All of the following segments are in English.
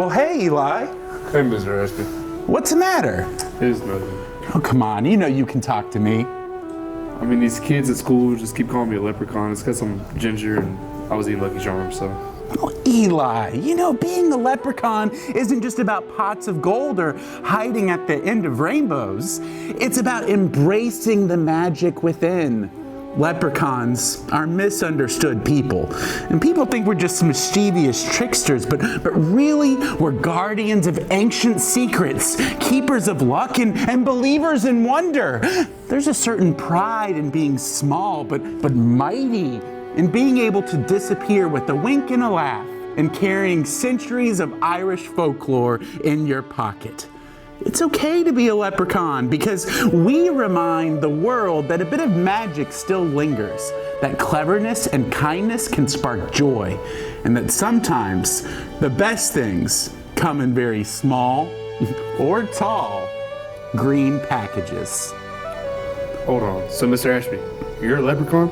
Well, hey, Eli. Hey, Mr. Ashby. What's the matter? It's nothing. Oh, come on. You know you can talk to me. I mean, these kids at school just keep calling me a leprechaun. It's because I'm ginger and I was eating Lucky Charms, so. Oh, Eli, you know, being a leprechaun isn't just about pots of gold or hiding at the end of rainbows. It's about embracing the magic within. Leprechauns are misunderstood people. And people think we're just mischievous tricksters, but really we're guardians of ancient secrets, keepers of luck, and believers in wonder. There's a certain pride in being small, but mighty, in being able to disappear with a wink and a laugh, and carrying centuries of Irish folklore in your pocket. It's okay to be a leprechaun because we remind the world that a bit of magic still lingers, that cleverness and kindness can spark joy, and that sometimes the best things come in very small or tall green packages. Hold on. So, Mr. Ashby, you're a leprechaun?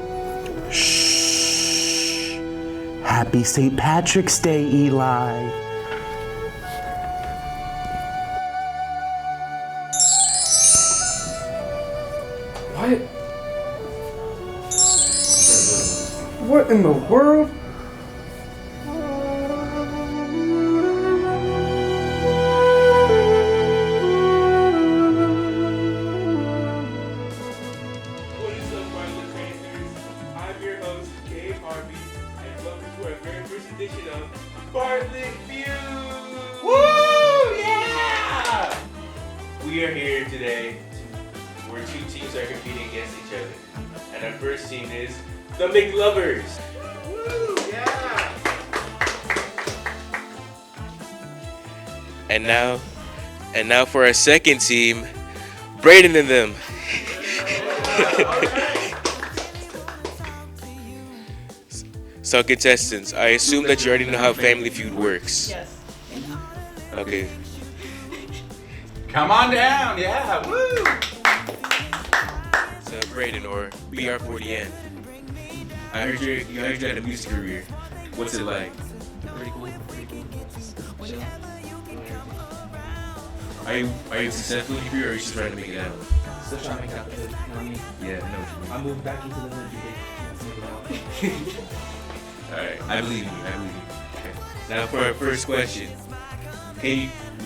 Shh. Happy St. Patrick's Day, Eli. What? What in the world? What is up, Bartlett fans? I'm your host, Gabe Harvey, and welcome to our very first edition of Bartlett Views! Woo! Yeah! We are here today where two teams are competing against each other. And our first team is the McLovers. Woo! Yeah! And now for our second team, Braden and them. So contestants, I assume that you already know how Family Feud works. Yes. Okay. Come on down, yeah, woo! So Braden, or BR40N. I heard you had a music career. What's it like? Pretty cool. Are you successful in your career, or are you just trying to make it out? Still trying to make out the hood, you know what I mean? Yeah, I know what you mean. I moved back into the hood today. Let's make it out. Alright, I believe in you. Okay. Now for our first question. Can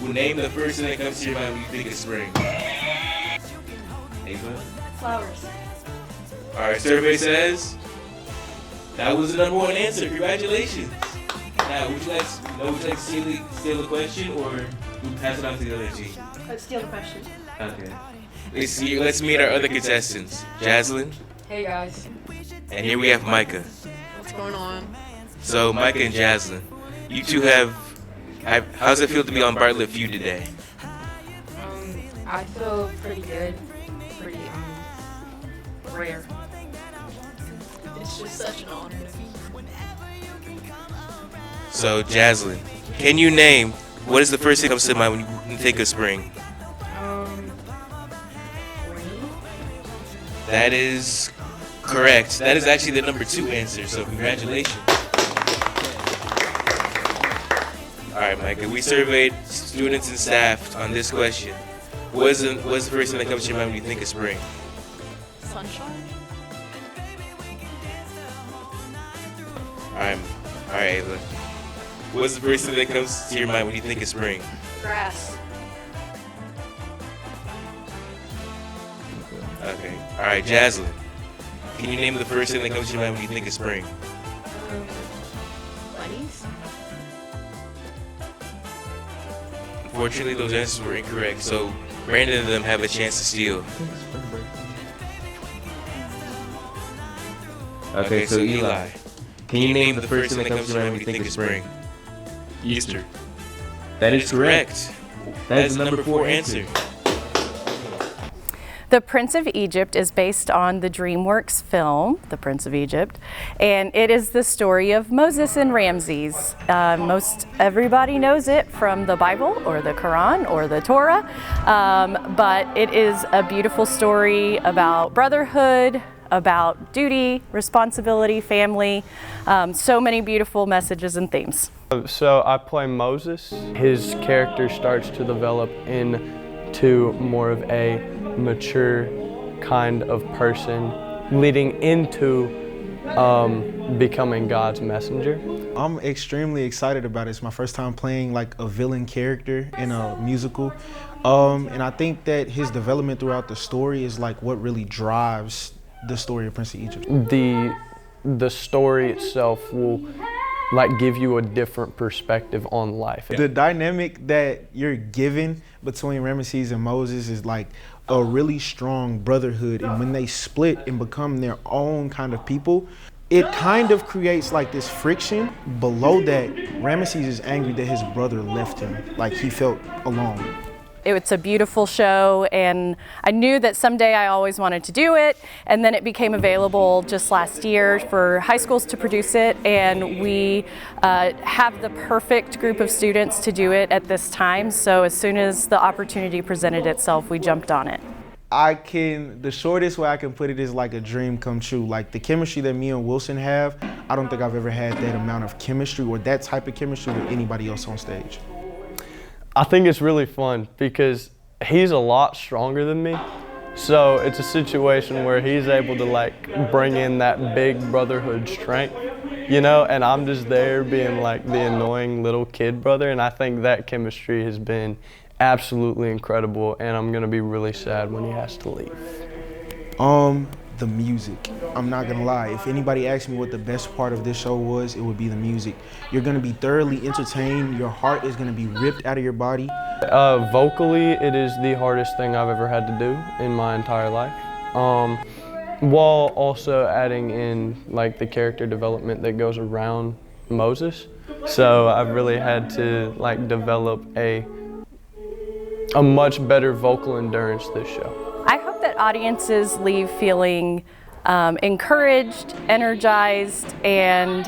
you name the first thing that comes to your mind when you think of spring? Ava? Flowers. Our survey says that was the number one answer. Congratulations. Now, would you like to steal the question, or we pass it on to the other team? Let's steal the question. Okay. Let's meet our other contestants. Jaslyn, Hey guys. and here we have Micah. What's going on? So, Micah and Jaslyn, you two how's it feel to be on Bartlett Feud today? I feel pretty good. Pretty rare. It's just such an honor to be here. So, Jaslyn, can you name what is the first thing that comes to mind when you think of spring? Rain? That is correct. That is actually the number 2 answer, so congratulations. Alright, Micah, we surveyed students and staff on this question. What's the first thing that comes to your mind when you think of spring? Sunshine? Alright, Ava. What's the first thing that comes to your mind when you think of spring? Grass. Okay. Alright, Jaslyn. Can you name the first thing that comes to your mind when you think of spring? Bunnies? Unfortunately, those answers were incorrect, so Brandon and them have a chance to steal. Okay, so Eli, can you name the first thing that comes to your mind when you think of spring? Easter. That is correct. That is the number 4 answer. The Prince of Egypt is based on the DreamWorks film, The Prince of Egypt, and it is the story of Moses and Ramses. Most everybody knows it from the Bible or the Quran or the Torah, but it is a beautiful story about brotherhood, about duty, responsibility, family, so many beautiful messages and themes. So I play Moses. His character starts to develop into more of a mature kind of person, leading into becoming God's messenger. I'm extremely excited about it. It's my first time playing like a villain character in a musical. And I think that his development throughout the story is like what really drives the story of Prince of Egypt. The story itself will like give you a different perspective on life. The dynamic that you're given between Ramesses and Moses is like a really strong brotherhood, and when they split and become their own kind of people, it kind of creates like this friction. Below that, Ramesses is angry that his brother left him, like he felt alone. It's a beautiful show, and I knew that someday I always wanted to do it, and then it became available just last year for high schools to produce it, and we have the perfect group of students to do it at this time, so as soon as the opportunity presented itself, we jumped on it. The shortest way I can put it is like a dream come true. Like the chemistry that me and Wilson have, I don't think I've ever had that amount of chemistry or that type of chemistry with anybody else on stage. I think it's really fun because he's a lot stronger than me. So it's a situation where he's able to like bring in that big brotherhood strength, you know, and I'm just there being like the annoying little kid brother, and I think that chemistry has been absolutely incredible, and I'm gonna be really sad when he has to leave. The music. I'm not gonna lie, if anybody asked me what the best part of this show was, it would be the music. You're gonna be thoroughly entertained, your heart is gonna be ripped out of your body. Vocally, it is the hardest thing I've ever had to do in my entire life. While also adding in like the character development that goes around Moses. So I've really had to like develop a much better vocal endurance this show. I hope that audiences leave feeling encouraged, energized, and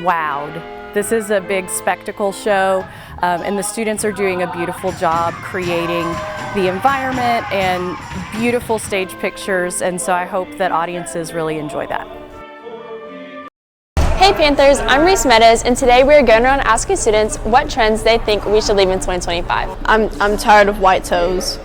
wowed. This is a big spectacle show, and the students are doing a beautiful job creating the environment and beautiful stage pictures, and so I hope that audiences really enjoy that. Hey Panthers, I'm Reese Meadows, and today we are going around asking students what trends they think we should leave in 2025. I'm tired of white toes.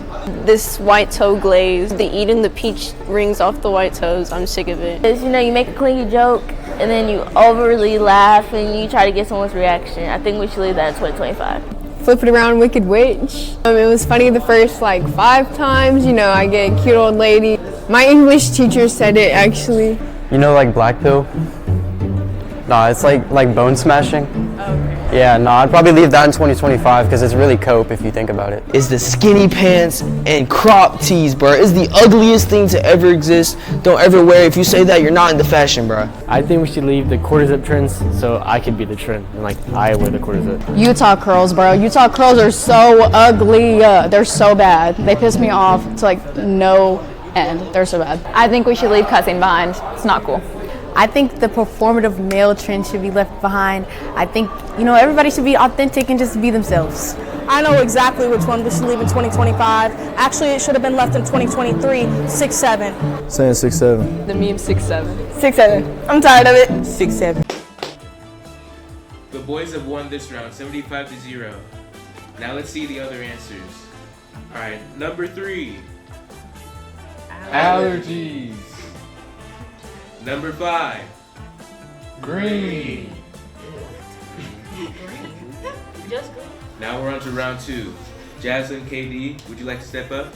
This white toe glaze, eating the peach rings off the white toes, I'm sick of it. You know, you make a clingy joke and then you overly laugh and you try to get someone's reaction. I think we should leave that in 2025. Flip it around, Wicked Witch. It was funny the first like 5 times, you know, I get a cute old lady. My English teacher said it actually. You know, like black pill? No, it's like bone smashing. Okay. Yeah, no, I'd probably leave that in 2025 because it's really cope if you think about it. It's the skinny pants and crop tees, bro. It's the ugliest thing to ever exist. Don't ever wear it. If you say that, you're not in the fashion, bro. I think we should leave the quarter zip trends so I could be the trend and like I wear the quarter zip. Utah curls, bro. Utah curls are so ugly. They're so bad. They piss me off to like no end. They're so bad. I think we should leave cussing behind. It's not cool. I think the performative male trend should be left behind. I think, you know, everybody should be authentic and just be themselves. I know exactly which one we should leave in 2025. Actually, it should have been left in 2023, 6'7". Saying 6'7". The meme 6'7". 6'7". I'm tired of it. 6'7". The boys have won this round, 75-0. Now let's see the other answers. All right, number 3. Allergies. Number 5. Green. Just green. Now we're on to round 2. Jasmine, KD, would you like to step up?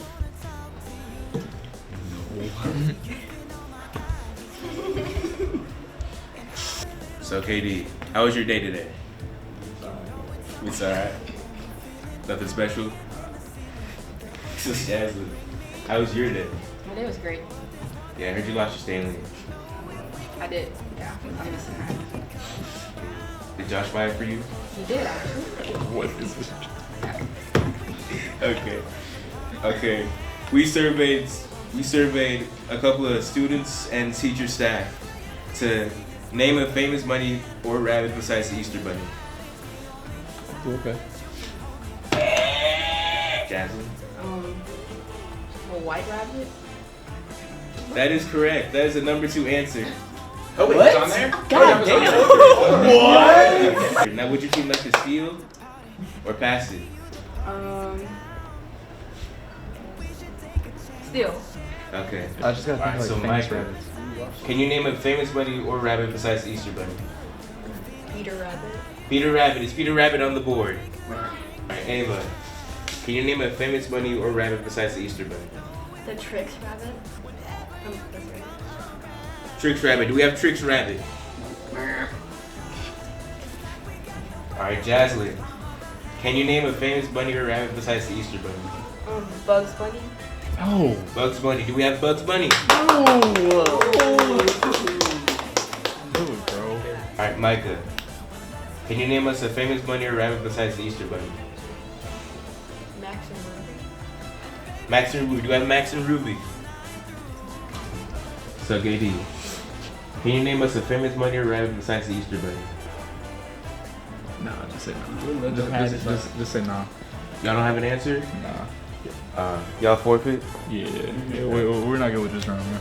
So KD, how was your day today? It's alright. Nothing special? So Jasmine, how was your day? My day was great. Yeah, I heard you lost your Stanley. I did. Yeah, I'm missing her. Did Josh buy it for you? He did, actually. What is it? Okay. We surveyed a couple of students and teacher staff to name a famous bunny or rabbit besides the Easter Bunny. Okay. Jasmine? A white rabbit? That is correct. That is the number 2 answer. Oh, wait, it's on there? God What? Now, would your team like to steal or pass it? Still. Okay. I just gotta think Alright, so like famous Micah, rabbits. can you name a famous bunny or rabbit besides the Easter Bunny? Peter Rabbit. Peter Rabbit. Is Peter Rabbit on the board? Alright, Ava, can you name a famous bunny or rabbit besides the Easter Bunny? The Trix Rabbit. That's right. Trix Rabbit. Do we have Trix Rabbit? Alright, Jaslyn, can you name a famous bunny or rabbit besides the Easter Bunny? Bugs Bunny. Oh, Bugs Bunny. Do we have Bugs Bunny? Alright, Micah, can you name us a famous bunny or rabbit besides the Easter Bunny? Max and Ruby. Max and Ruby. Do we have Max and Ruby? So, KD, can you name us a famous bunny or rabbit besides the Easter Bunny? Nah, just say no. Just say no. Y'all don't have an answer? Nah. Y'all forfeit? Yeah, we're not good with this round, man.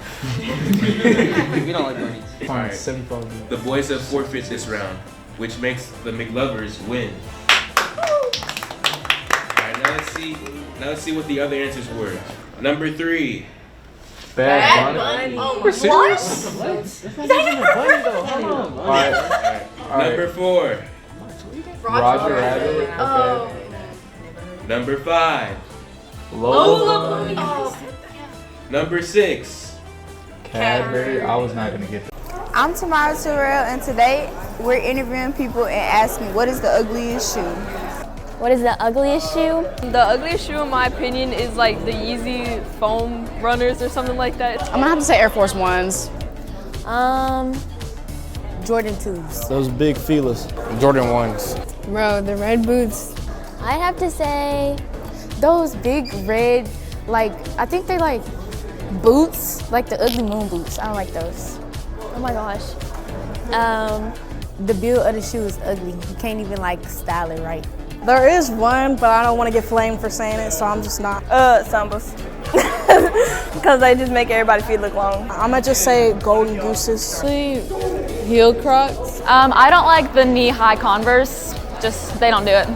We don't like bunnies. Fine, Alright. 75. The boys have forfeit this round, which makes the McLovers win. Alright, now let's see what the other answers were. Number 3. Bad Bunny. Bunny. We're serious? That's not even a bunny though. Hold on. Alright. Number 4. Roger Rabbit. Oh. Number 5. Lola Bunny. Number 6. Cadbury. I was not gonna get that. I'm Tamara Terrell, and today we're interviewing people and asking what is the ugliest shoe? What is the ugliest shoe? The ugliest shoe, in my opinion, is like the Yeezy foam runners or something like that. I'm gonna have to say Air Force Ones. Jordan 2s. Those big feelers. Jordan 1s. Bro, the red boots. I'd have to say Those big red, like, I think they like boots, like the ugly moon boots. I don't like those. oh my gosh. The build of the shoe is ugly. You can't even like style it right. There is one, but I don't want to get flamed for saying it, so I'm just not. Sambas. Because they just make everybody feet look long. I'm gonna just say golden gooses. Heel Crocs. I don't like the knee-high Converse. Just, they don't do it.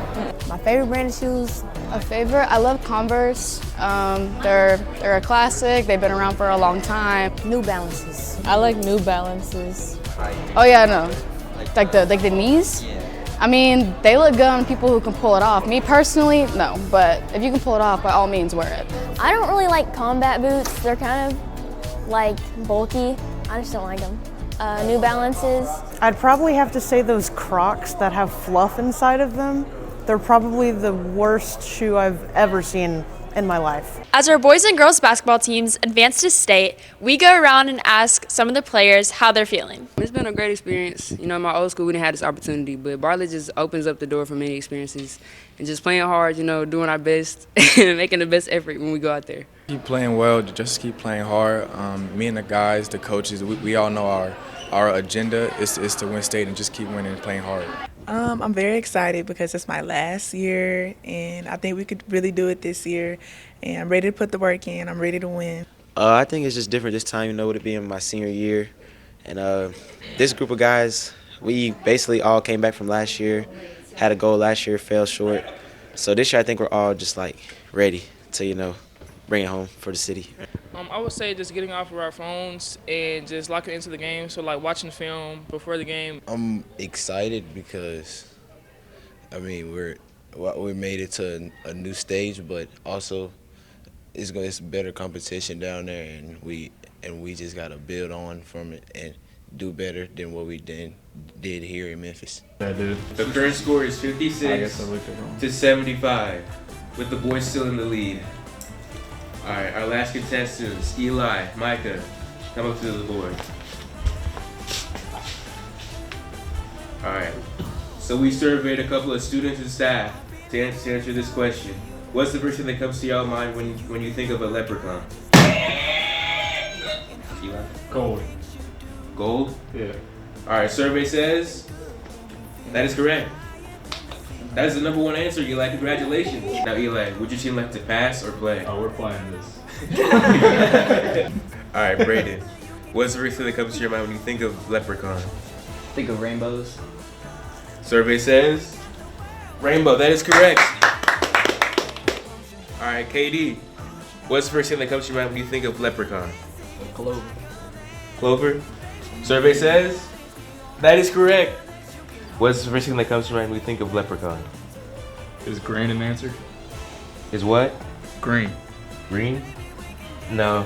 My favorite brand of shoes. A favorite? I love Converse. They're a classic. They've been around for a long time. New Balances. I like New Balances. Oh yeah, no. Like the knees? I mean, they look good on people who can pull it off. Me personally, no. But if you can pull it off, by all means, wear it. I don't really like combat boots. They're kind of like bulky. I just don't like them. New Balances. I'd probably have to say those Crocs that have fluff inside of them. They're probably the worst shoe I've ever seen in my life. As our boys and girls basketball teams advance to state, we go around and ask some of the players how they're feeling. It's been a great experience. You know, in my old school, we didn't have this opportunity, but Bartlett just opens up the door for many experiences. And just playing hard, you know, doing our best, and making the best effort when we go out there. Keep playing well, just keep playing hard. Me and the guys, the coaches, we all know our agenda is to win state and just keep winning and playing hard. I'm very excited because it's my last year, and I think we could really do it this year. And I'm ready to put the work in. I'm ready to win. I think it's just different this time, you know, with it being my senior year. And this group of guys, we basically all came back from last year, had a goal last year, fell short. So this year I think we're all just like ready to, you know, bring it home for the city. I would say just getting off of our phones and just locking into the game. So like watching film before the game. I'm excited because, I mean, we made it to a new stage, but also it's better competition down there, and we just gotta build on from it and do better than what we did here in Memphis. The current score is 56 to 75, with the boys still in the lead. All right, our last contestants, Eli, Micah, come up to the board. All right, so we surveyed a couple of students and staff to answer this question. What's the first thing that comes to your mind when you think of a leprechaun? Eli? Gold. Gold? Yeah. All right, survey says that is correct. That is the number one answer, Eli. Congratulations. Now, Eli, would your team like to pass or play? Oh, we're playing this. All right, Brayden. What's the first thing that comes to your mind when you think of leprechaun? Think of rainbows. Survey says rainbow. That is correct. All right, KD. What's the first thing that comes to your mind when you think of leprechaun? Clover. Clover. Survey says that is correct. What's the first thing that comes to your mind when you think of leprechaun? Is green an answer? Is what? Green. Green? No.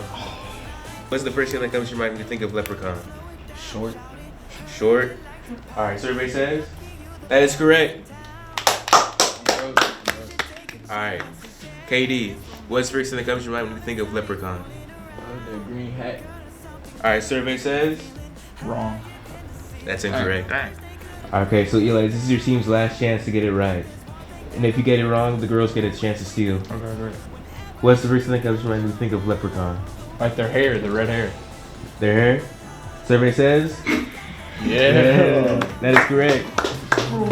What's the first thing that comes to your mind when you think of leprechaun? Short. Short. All right, survey says that is correct. All right, KD. What's the first thing that comes to your mind when you think of leprechaun? The green hat. All right, survey says Wrong. that's incorrect. Dang. Okay, so Eli, this is your team's last chance to get it right. And if you get it wrong, the girls get a chance to steal. Okay, great. What's the first thing that comes to your mind when you think of leprechaun? Like their hair, the red hair. Their hair? Survey says? Yeah. That is correct. All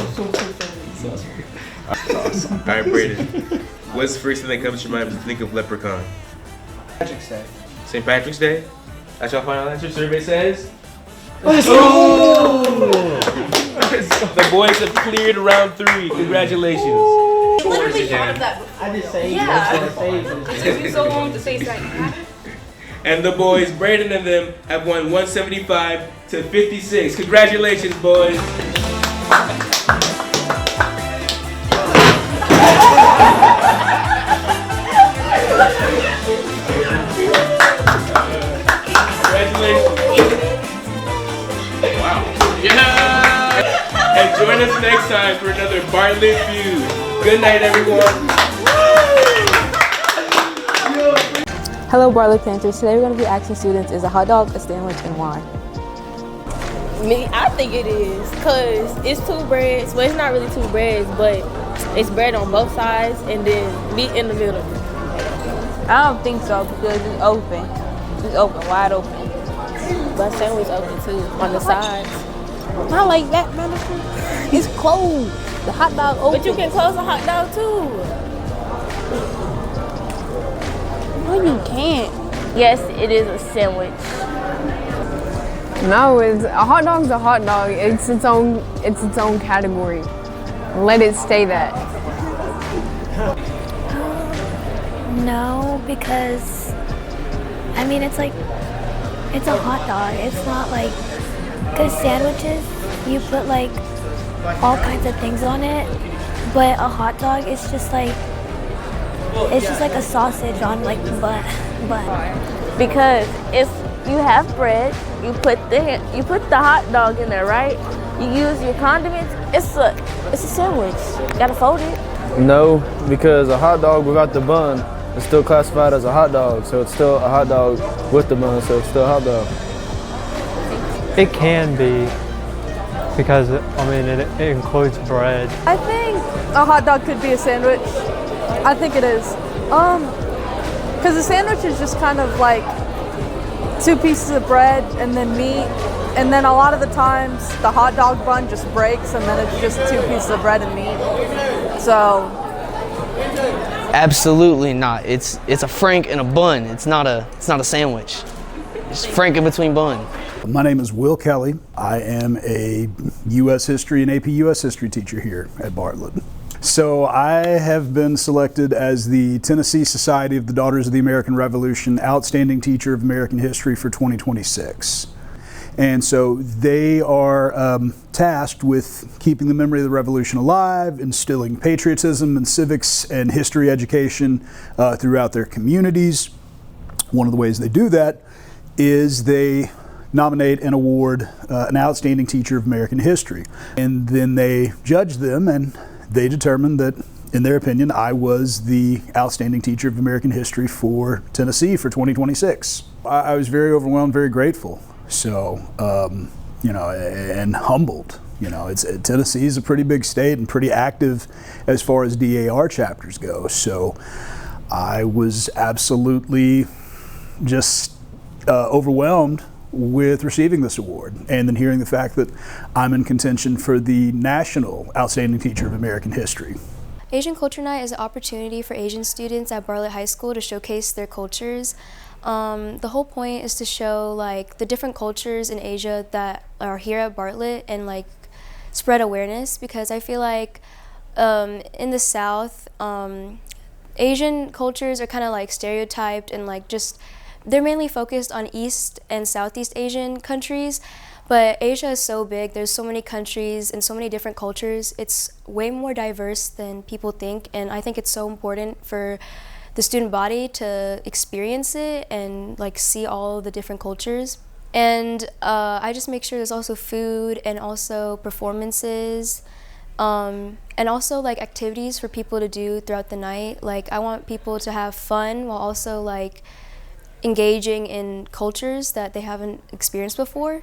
right, Brayden. What's the first thing that comes to your mind when you think of leprechaun? Patrick's Day. St. Patrick's Day? That's your final answer? Survey says? The boys have cleared round 3. Congratulations. Literally thought of that before. I just say It took me so long to say something. And the boys, Brayden and them, have won 175 to 56. Congratulations, boys. Congratulations. Wow. Yeah. And join us next time for another Bartlett Feud. Good night, everyone. Hello, Bartlett Panthers. Today we're going to be asking students, is a hot dog a sandwich and why? Me, I think it is, because it's two breads. Well, it's not really two breads, but it's bread on both sides and then meat in the middle. I don't think so because it's open. It's open, wide open. But sandwich open too, on the sides. Not like that, man. It's closed. The hot dog open. But you can close a hot dog too. No, you can't. Yes, it is a sandwich. No, it's a hot dog's a hot dog. It's its own category. Let it stay that. No, because I mean it's a hot dog. It's not like, because sandwiches you put like all kinds of things on it, but a hot dog is just like a sausage on like bun. Because if you have bread, you put the hot dog in there, right? You use your condiments. It's a sandwich. You gotta fold it. No, because a hot dog without the bun is still classified as a hot dog, so it's still a hot dog with the bun, so it's still a hot dog. It can be, because I mean it includes bread. I think a hot dog could be a sandwich. I think it is. Because a sandwich is just kind of like 2 pieces of bread and then meat, and then a lot of the times the hot dog bun just breaks and then it's just 2 pieces of bread and meat. So Absolutely not. It's a frank and a bun. It's not a sandwich. It's frank in between bun. My name is Will Kelly. I am a U.S. History and AP U.S. History teacher here at Bartlett. So I have been selected as the Tennessee Society of the Daughters of the American Revolution Outstanding Teacher of American History for 2026. And so they are tasked with keeping the memory of the Revolution alive, instilling patriotism and civics and history education throughout their communities. One of the ways they do that is they nominate and award an outstanding teacher of American history. And then they judge them, and they determined that, in their opinion, I was the outstanding teacher of American history for Tennessee for 2026. I was very overwhelmed, very grateful. So, and humbled. Tennessee is a pretty big state and pretty active as far as DAR chapters go. So I was absolutely just overwhelmed with receiving this award, and then hearing the fact that I'm in contention for the National Outstanding Teacher of American History. Asian Culture Night is an opportunity for Asian students at Bartlett High School to showcase their cultures. The whole point is to show like the different cultures in Asia that are here at Bartlett and like spread awareness, because I feel like in the South, Asian cultures are kind of like stereotyped and like just they're mainly focused on East and Southeast Asian countries. But Asia is so big, there's so many countries and so many different cultures. It's way more diverse than people think, and I think it's so important for the student body to experience it and like see all the different cultures. And I just make sure there's also food and also performances, and also like activities for people to do throughout the night. Like I want people to have fun while also like engaging in cultures that they haven't experienced before.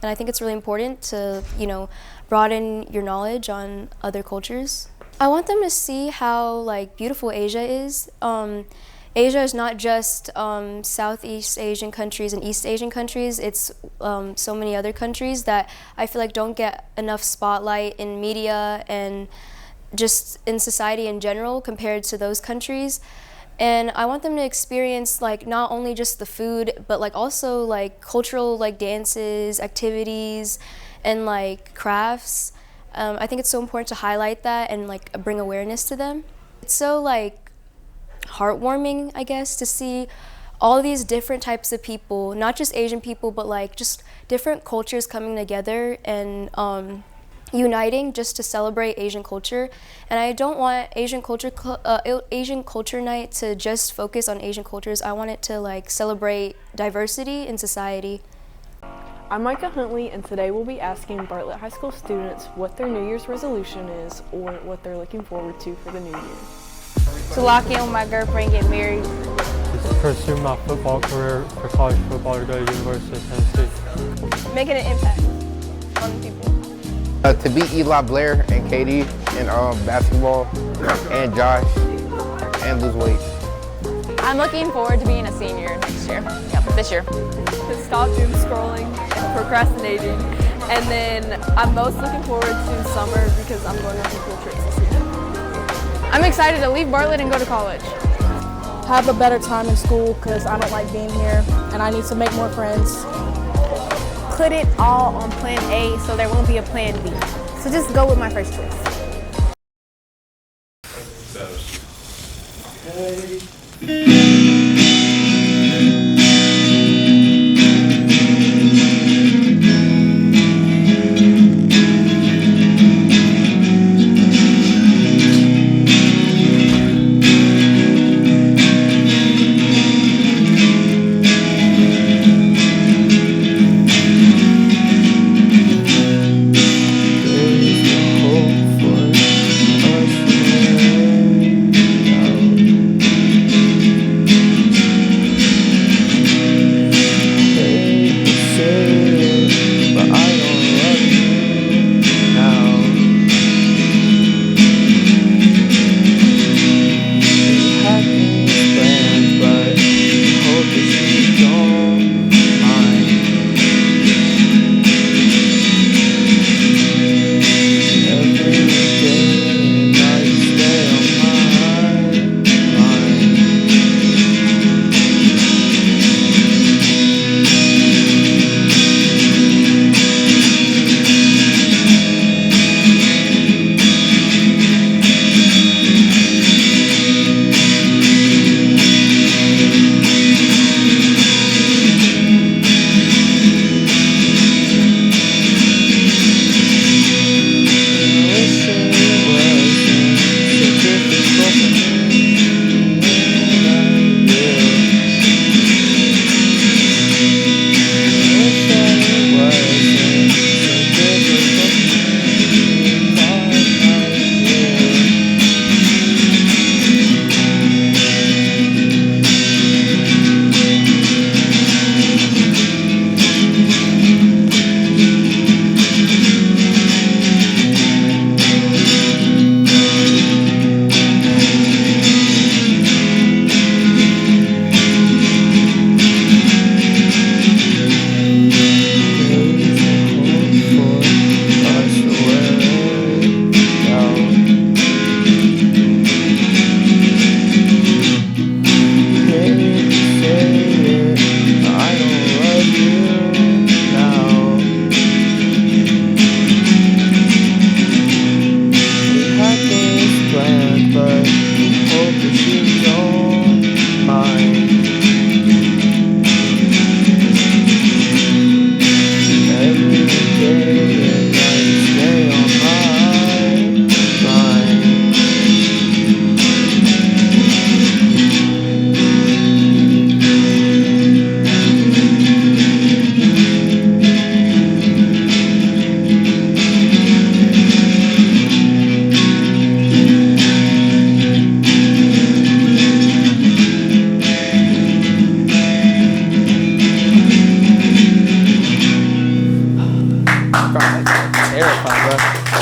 And I think it's really important to, you know, broaden your knowledge on other cultures. I want them to see how like beautiful Asia is. Asia is not just Southeast Asian countries and East Asian countries. It's so many other countries that I feel like don't get enough spotlight in media and just in society in general compared to those countries. And I want them to experience like not only just the food, but like also like cultural like dances, activities, and like crafts. I think it's so important to highlight that and like bring awareness to them. It's so like heartwarming, I guess, to see all these different types of people, not just Asian people, but like just different cultures coming together and uniting just to celebrate Asian culture. And I don't want Asian culture night to just focus on Asian cultures. I want it to like celebrate diversity in society. I'm Micah Huntley, and today we'll be asking Bartlett High School students what their New Year's resolution is or what they're looking forward to for the new year. To lock in with my girlfriend, get married. To pursue my football career for college football to go to University of Tennessee. Making an impact on people. To beat Eli Blair and Katie in basketball, and Josh, and lose weight. I'm looking forward to being a senior next year. Yep, this year. To stop doom scrolling and procrastinating. And then I'm most looking forward to summer because I'm going on some cool trips this year. I'm excited to leave Bartlett and go to college. Have a better time in school because I don't like being here and I need to make more friends. Put it all on plan A so there won't be a plan B. So just go with my first choice. Bye.